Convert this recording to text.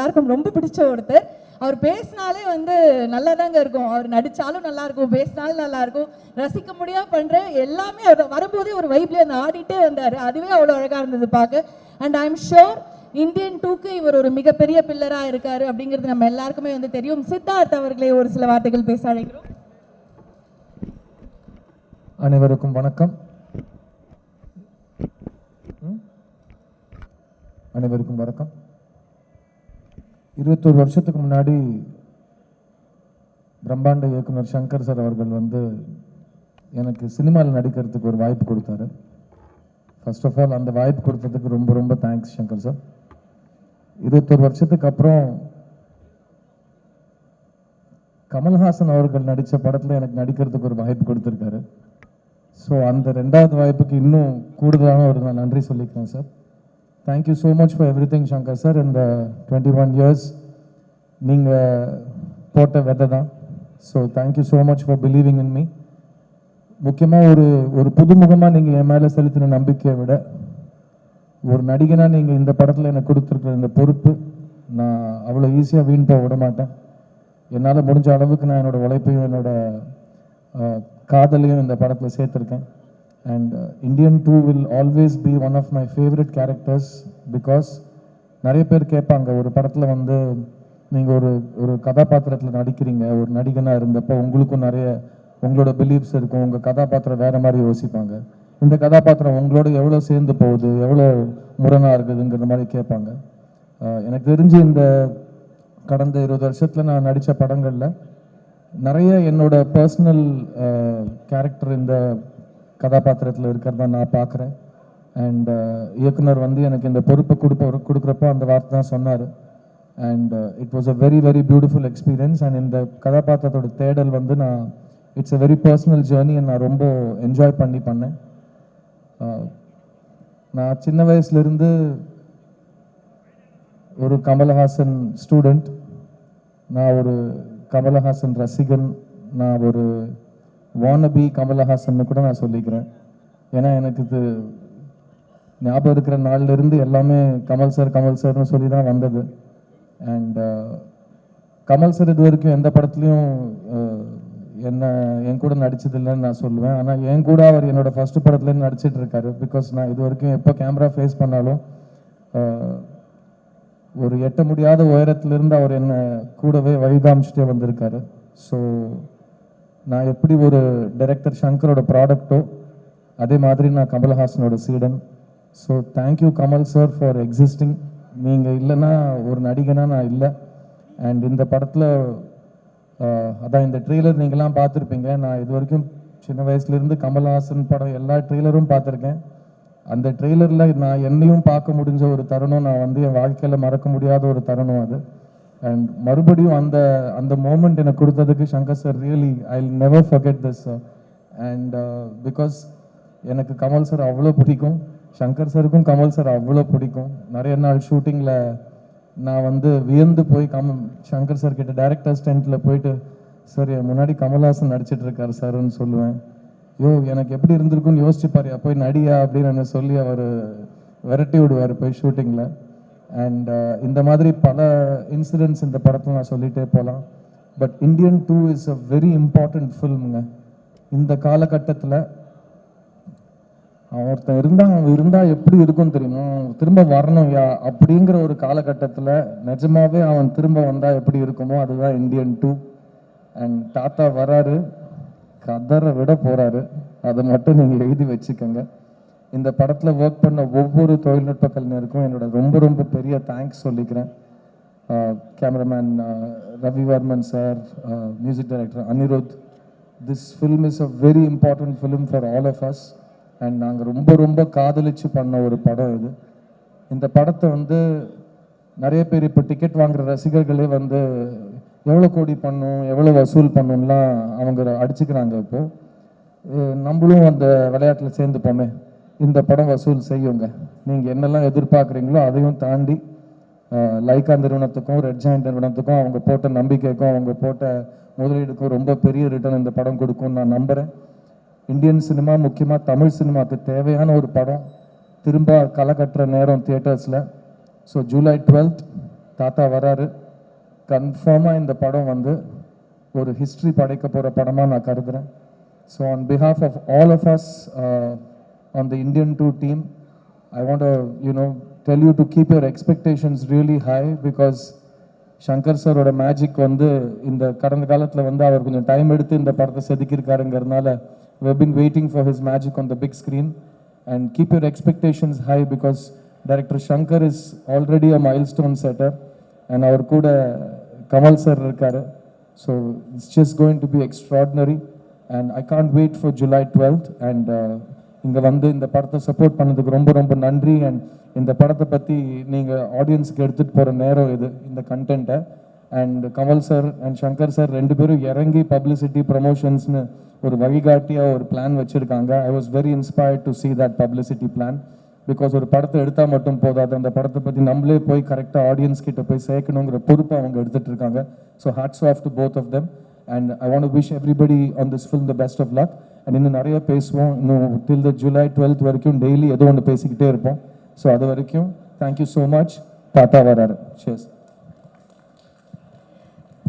எல்லாருக்கும் ரொம்ப பிடிச்ச ஒருத்தர். அவர் பேசினாலே வந்து நல்லா தாங்க இருக்கும். அவர் நடித்தாலும் நல்லா இருக்கும், பேசினாலும் நல்லா இருக்கும். ரசிக்க முடியாம பண்ணுற எல்லாமே அவர் வரும்போதே ஒரு வைப்லேயே அந்த ஆடிட்டே வந்தார். அதுவே அவ்வளோ அழகாக இருந்தது பார்க்க. And I am sure Indian 2க்கு இவர் ஒரு மிகப்பெரிய பில்லராக இருக்காரு அப்படிங்கிறது நம்ம எல்லாருக்குமே வந்து தெரியும். சித்தார்த் அவர்களே ஒரு சில வார்த்தைகள் பேச அழைக்கிறோம். அனைவருக்கும் வணக்கம். அனைவருக்கும் வணக்கம். 21 வருஷத்துக்கு முன்னாடி பிரம்மாண்ட இயக்குனர் சங்கர் சார் அவர்கள் வந்து எனக்கு சினிமாவில் நடிக்கிறதுக்கு ஒரு வாய்ப்பு கொடுத்தாரு. ஃபர்ஸ்ட் ஆஃப் ஆல் அந்த வாய்ப்பு கொடுத்ததுக்கு ரொம்ப ரொம்ப தேங்க்ஸ் சங்கர் சார். 21 வருஷத்துக்கு அப்புறம் கமல்ஹாசன் அவர்கள் நடித்த படத்தில் எனக்கு நடிக்கிறதுக்கு ஒரு வாய்ப்பு கொடுத்துருக்காரு. ஸோ அந்த 2வது வாய்ப்புக்கு இன்னும் கூடுதலான ஒரு நான் நன்றி சொல்லிக்கிறேன் sir. Thank you so much for every thing Shankar sir. இந்த 21 இயர்ஸ் நீங்கள் போட்ட விதை தான். So thank you so much for believing in me. முக்கியமாக ஒரு புதுமுகமாக நீங்கள் என் மேலே செலுத்தின நம்பிக்கையை விட ஒரு நடிகனாக நீங்கள் இந்த படத்தில் எனக்கு கொடுத்துருக்குற இந்த பொறுப்பு நான் அவ்வளோ ஈஸியாக வீண் போக விட மாட்டேன். என்னால் முடிஞ்ச அளவுக்கு நான் என்னோடய உழைப்பையும் என்னோடய காதலையும் இந்த படத்தில் சேர்த்துருக்கேன். And Indian 2 will always be one of my favourite characters. Because நிறைய பேர் கேட்பாங்க, ஒரு படத்தில் வந்து நீங்கள் ஒரு கதாபாத்திரத்தில் நடிக்கிறீங்க, ஒரு நடிகனாக இருந்தப்போ உங்களுக்கும் நிறைய உங்களோட பிலீஃப்ஸ் இருக்கும், உங்கள் கதாபாத்திரம் வேறு மாதிரி யோசிப்பாங்க, இந்த கதாபாத்திரம் உங்களோட எவ்வளோ சேர்ந்து போகுது, எவ்வளோ முரணாக இருக்குதுங்கிற மாதிரி கேட்பாங்க. எனக்கு தெரிஞ்சு இந்த கடந்த 20 வருஷத்தில் நான் நடித்த படங்களில் நிறைய என்னோட பர்சனல் கேரக்டர் இந்த கதாபாத்திரத்தில் இருக்கிறதா நான் பார்க்குறேன். அண்ட் இயக்குனர் வந்து எனக்கு இந்த பொறுப்பை கொடுக்குறப்போ அந்த வார்த்தை தான் சொன்னார். And it was a very very beautiful experience. And இந்த கதாபாத்திரத்தோட தேடல் வந்து it's a very personal journey. நான் ரொம்ப என்ஜாய் பண்ணேன். நான் சின்ன வயசுலேருந்து ஒரு கமல்ஹாசன் ஸ்டூடெண்ட், நான் ஒரு கமல்ஹாசன் ரசிகன், நான் ஒரு வானபி கமல்ஹாசன் கூட நான் சொல்லிக்கிறேன். ஏன்னா எனக்கு இது ஞாபகம் இருக்கிற நாள்லேருந்து எல்லாமே கமல் சார்னு சொல்லி தான் வந்தது. அண்ட் கமல் சார் இது வரைக்கும் எந்த படத்துலையும் என் கூட நடிச்சதில்லைன்னு நான் சொல்லுவேன். ஆனால் என் கூட அவர் என்னோடய ஃபஸ்ட்டு படத்துலேருந்து நடிச்சிட்டு இருக்காரு. பிகாஸ் நான் இது வரைக்கும் எப்போ கேமரா ஃபேஸ் பண்ணாலும் ஒரு எட்ட முடியாத உயரத்துலேருந்து அவர் என்னை கூடவே வழிகாமிச்சிட்டே வந்திருக்காரு. ஸோ நான் எப்படி ஒரு டைரக்டர் சங்கரோட ப்ராடக்டோ அதே மாதிரி நான் கமல்ஹாசனோட சீடன். So thank you Kamal sir for existing. நீங்கள் இல்லைன்னா ஒரு நடிகனாக நான் இல்லை. அண்ட் இந்த படத்தில் அதான் இந்த ட்ரெய்லர் நீங்களாம் பார்த்துருப்பீங்க. நான் இது வரைக்கும் சின்ன வயசுலேருந்து கமல்ஹாசன் படம் எல்லா ட்ரெய்லரும் பார்த்துருக்கேன். அந்த ட்ரெய்லரில் நான் என்னையும் பார்க்க முடிஞ்ச ஒரு தருணம், நான் வந்து என் வாழ்க்கையில் மறக்க முடியாத ஒரு தருணம் அது. அண்ட் மறுபடியும் அந்த மோமெண்ட் எனக்கு கொடுத்ததுக்கு Shankar sir really I never forget this. And because எனக்கு கமல் சார் அவ்வளோ பிடிக்கும், சங்கர் சாருக்கும் கமல் சார் அவ்வளோ பிடிக்கும். நிறைய நாள் ஷூட்டிங்கில் நான் வந்து வியந்து போய் சங்கர் சார் கிட்ட டைரக்டர்ஸ் டென்ட்டில் போயிட்டு, சார் என் முன்னாடி கமல்ஹாசன் நடிச்சிட்டு இருக்காரு சார்ன்னு சொல்லுவேன். எனக்கு எப்படி இருந்திருக்குன்னு யோசிச்சுப்பாரு, போய் நடியா அப்படின்னு சொல்லி அவர் விரட்டி விடுவார் போய் ஷூட்டிங்கில். அண்ட் இந்த மாதிரி பல இன்சிடென்ட்ஸ் இந்த படத்தில் நான் சொல்லிகிட்டே போகலாம். But Indian 2 is a very important ஃபில்முங்க. இந்த காலகட்டத்தில் அவன் இருந்தால் எப்படி இருக்கும்னு தெரியுமா, திரும்ப வரணும் அப்படிங்கிற ஒரு காலகட்டத்தில் நிஜமாவே அவன் திரும்ப வந்தால் எப்படி இருக்குமோ அதுதான் இந்தியன் 2. அண்ட் தாத்தா வராரு, கதரை விட போகிறாரு, அதை மட்டும் நீங்கள் எழுதி வச்சுக்கோங்க. இந்த படத்தில் ஒர்க் பண்ண ஒவ்வொரு தொழில்நுட்ப கலைஞருக்கும் என்னோட ரொம்ப ரொம்ப பெரிய தேங்க்ஸ் சொல்லிக்கிறேன். Cameraman Ravivarman sir, music director Anirudh. This film is a very important film for all of us. And நாங்கள் ரொம்ப ரொம்ப காதலிச்சு பண்ண ஒரு படம் இது. இந்த படத்தை வந்து நிறைய பேர் இப்போ டிக்கெட் வாங்குகிற ரசிகர்களே வந்து எவ்வளோ கோடி பண்ணும், எவ்வளோ வசூல் பண்ணும்லாம் அவங்க அடிச்சுக்கிறாங்க. இப்போது நம்மளும் அந்த விளையாட்டில் சேர்ந்துப்போமே, இந்த படம் வசூல் செய்யுங்க. நீங்கள் என்னெல்லாம் எதிர்பார்க்குறீங்களோ அதையும் தாண்டி லைக்கா நிறுவனத்துக்கும் ரெட் ஜாயிண்ட் நிறுவனத்துக்கும் அவங்க போட்ட நம்பிக்கைக்கும் அவங்க போட்ட முதலீடுக்கும் ரொம்ப பெரிய ரிட்டர்ன் இந்த படம் கொடுக்கும்னு நான் நம்புகிறேன். இந்தியன் சினிமா, முக்கியமாக தமிழ் சினிமாவுக்கு தேவையான ஒரு படம் திரும்ப களை கட்டுற நேரம் தியேட்டர்ஸில். ஸோ July 12th தாத்தா வராரு. கன்ஃபார்மாக இந்த படம் வந்து ஒரு ஹிஸ்ட்ரி படைக்க போகிற படமாக நான் கருதுகிறேன். So on behalf of all of us on the Indian 2 team, I want to, tell you to keep your expectations really high because Shankar சாரோட மேஜிக் வந்து இந்த கடந்த காலத்தில் வந்து அவர் கொஞ்சம் டைம் எடுத்து இந்த படத்தை செதுக்கியிருக்காருங்கிறதுனால we have been waiting for his magic on the big screen and keep your expectations high because director Shankar is already a milestone setter and அவர் கூட கமல் சார் இருக்காரு. So it's just going to be extraordinary and I can't wait for July 12th and இங்கே வந்து இந்த படத்தை support பண்ணதுக்கு ரொம்ப ரொம்ப நன்றி. அண்ட் இந்த படத்தை பற்றி நீங்கள் ஆடியன்ஸுக்கு எடுத்துகிட்டு போகிற நேரம் இது, இந்த கண்டென்ட்டை. And Kamal sir and Shankar sir 2 பேரும் இறங்கி பப்ளிசிட்டி ப்ரமோஷன்ஸ்னு ஒரு வழிகாட்டியாக ஒரு பிளான் வச்சுருக்காங்க. I was very inspired to see that publicity plan because ஒரு படத்தை எடுத்தால் மட்டும் போதாது, அந்த படத்தை பற்றி நம்மளே போய் கரெக்டாக ஆடியன்ஸ் கிட்ட போய் சேர்க்கணுங்கிற பொறுப்பை அவங்க எடுத்துகிட்டு இருக்காங்க. So hats off to both of them and I want to wish everybody on this film the best of luck. And இன்னும் நிறைய பேசுவோம், இன்னும் டில் த July 12th வரைக்கும் டெய்லி ஏதோ ஒன்று பேசிக்கிட்டே இருப்போம். ஸோ அது வரைக்கும் தேங்க்யூ ஸோ மச். தாத்தா வராரு. Cheers.